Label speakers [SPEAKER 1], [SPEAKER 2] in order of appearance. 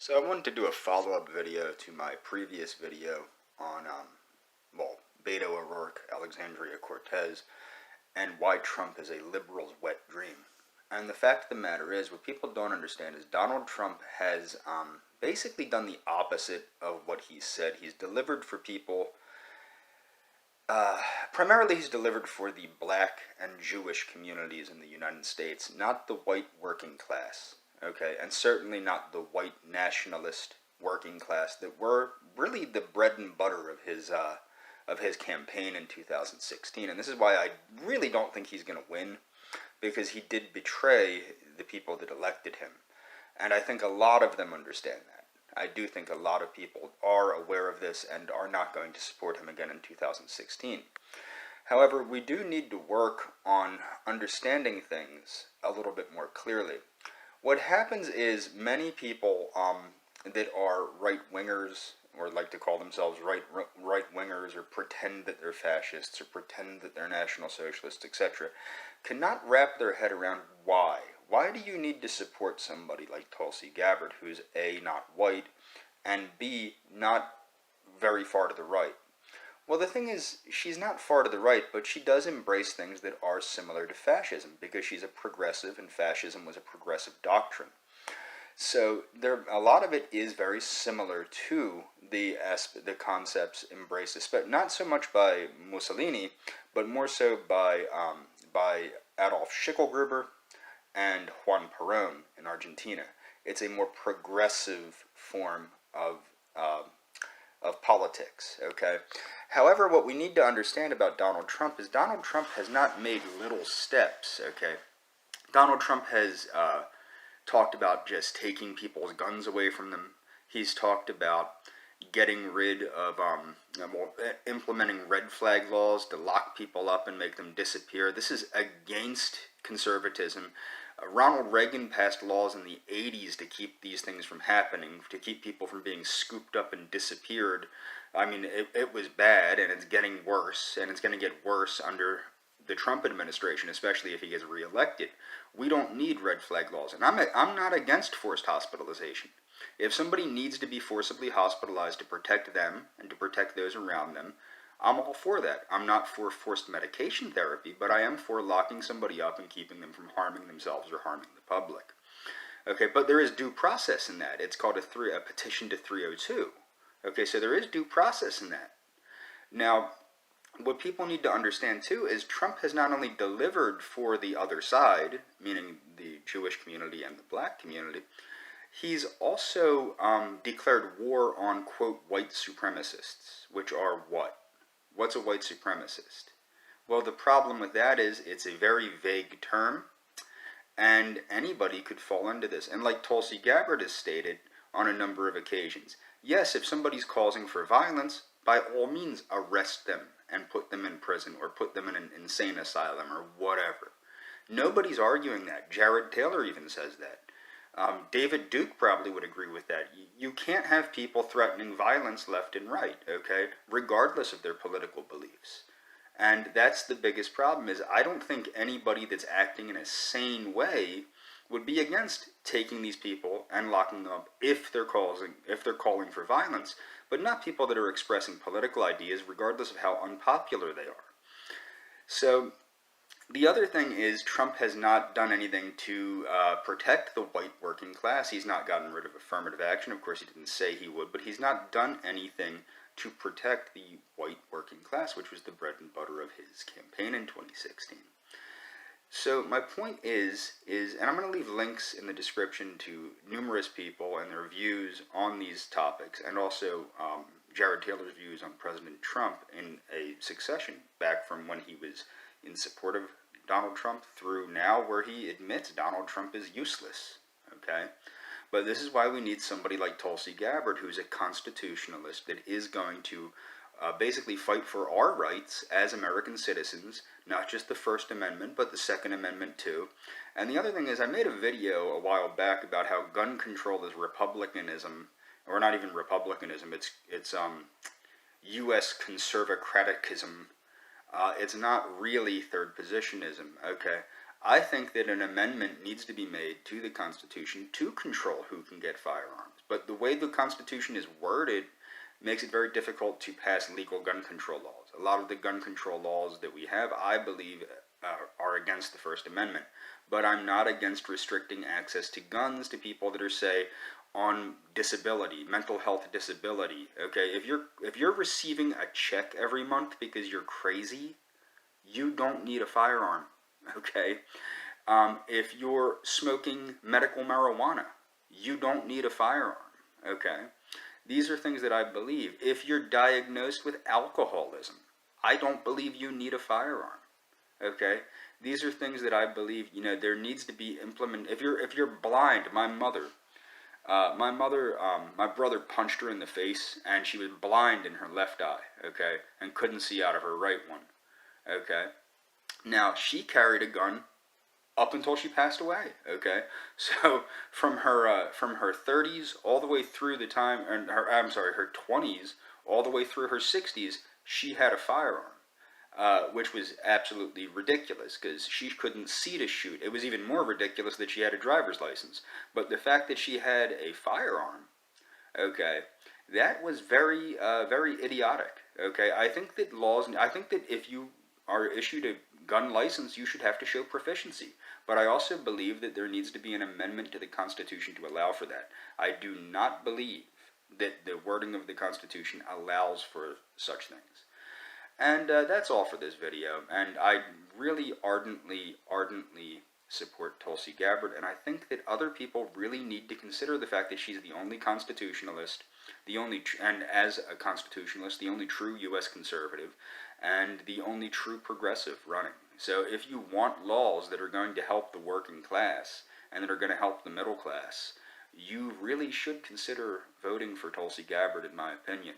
[SPEAKER 1] So I wanted to do a follow-up video to my previous video on, Beto O'Rourke, Alexandria Cortez, and why Trump is a liberal's wet dream. And the fact of the matter is, what people don't understand is Donald Trump has basically done the opposite of what he said. He's delivered for people, primarily he's delivered for the black and Jewish communities in the United States, not the white working class. Okay, and certainly not the white nationalist working class that were really the bread and butter of his campaign in 2016. And this is why I really don't think he's going to win, because he did betray the people that elected him. And I think a lot of them understand that. I do think a lot of people are aware of this and are not going to support him again in 2016. However, we do need to work on understanding things a little bit more clearly. What happens is many people that are right-wingers, or like to call themselves right-wingers, or pretend that they're fascists, or pretend that they're National Socialists, etc., cannot wrap their head around why. Why do you need to support somebody like Tulsi Gabbard, who's A, not white, and B, not very far to the right? Well, the thing is, she's not far to the right, but she does embrace things that are similar to fascism, because she's a progressive, and fascism was a progressive doctrine. So a lot of it is very similar to the concepts embraced, not so much by Mussolini, but more so by Adolf Schicklgruber and Juan Perón in Argentina. It's a more progressive form of politics, okay? However, what we need to understand about Donald Trump is Donald Trump has not made little steps, okay? Donald Trump has talked about just taking people's guns away from them. He's talked about getting rid of, implementing red flag laws to lock people up and make them disappear. This is against conservatism. Ronald Reagan passed laws in the 80s to keep these things from happening, to keep people from being scooped up and disappeared. I mean, it was bad, and it's getting worse, and it's going to get worse under the Trump administration, especially if he gets reelected. We don't need red flag laws, and I'm not against forced hospitalization. If somebody needs to be forcibly hospitalized to protect them and to protect those around them, I'm all for that. I'm not for forced medication therapy, but I am for locking somebody up and keeping them from harming themselves or harming the public. Okay, but there is due process in that. It's called a petition to 302. Okay, so there is due process in that. Now, what people need to understand too is Trump has not only delivered for the other side, meaning the Jewish community and the black community, he's also declared war on, quote, white supremacists, which are what? What's a white supremacist? Well, the problem with that is it's a very vague term, and anybody could fall into this. And like Tulsi Gabbard has stated on a number of occasions, yes, if somebody's causing for violence, by all means arrest them and put them in prison or put them in an insane asylum or whatever. Nobody's arguing that. Jared Taylor even says that. David Duke probably would agree with that. You can't have people threatening violence left and right, okay, regardless of their political beliefs. And that's the biggest problem, is I don't think anybody that's acting in a sane way would be against taking these people and locking them up if they're calling for violence, but not people that are expressing political ideas regardless of how unpopular they are. So the other thing is Trump has not done anything to protect the white working class. He's not gotten rid of affirmative action. Of course, he didn't say he would, but he's not done anything to protect the white working class, which was the bread and butter of his campaign in 2016. So my point is, and I'm going to leave links in the description to numerous people and their views on these topics, and also Jared Taylor's views on President Trump in a succession back from when he was in support of Donald Trump through now, where he admits Donald Trump is useless, okay? But this is why we need somebody like Tulsi Gabbard, who's a constitutionalist that is going to basically fight for our rights as American citizens, not just the First Amendment, but the Second Amendment too. And the other thing is, I made a video a while back about how gun control is republicanism, or not even republicanism, it's U.S. conservatism. It's not really third positionism, okay? I think that an amendment needs to be made to the Constitution to control who can get firearms. But the way the Constitution is worded makes it very difficult to pass legal gun control laws. A lot of the gun control laws that we have, I believe, are against the First Amendment. But I'm not against restricting access to guns to people that are, say, on disability, mental health disability. Okay, if you're receiving a check every month because you're crazy, you don't need a firearm. Okay, if you're smoking medical marijuana, you don't need a firearm. Okay, these are things that I believe. If you're diagnosed with alcoholism, I don't believe you need a firearm. Okay, these are things that I believe, you know, there needs to be implemented. If you're blind, my brother punched her in the face, and she was blind in her left eye, okay, and couldn't see out of her right one, okay. Now, she carried a gun up until she passed away, okay. So from her 30s all the way through the time, and her 20s all the way through her 60s, she had a firearm. Which was absolutely ridiculous because she couldn't see to shoot. It was even more ridiculous that she had a driver's license. But the fact that she had a firearm, okay, that was very, very idiotic. Okay, I think that if you are issued a gun license, you should have to show proficiency. But I also believe that there needs to be an amendment to the Constitution to allow for that. I do not believe that the wording of the Constitution allows for such things. And that's all for this video, and I really ardently support Tulsi Gabbard, and I think that other people really need to consider the fact that she's the only constitutionalist, and as a constitutionalist, the only true U.S. conservative, and the only true progressive running. So if you want laws that are going to help the working class, and that are going to help the middle class, you really should consider voting for Tulsi Gabbard, in my opinion.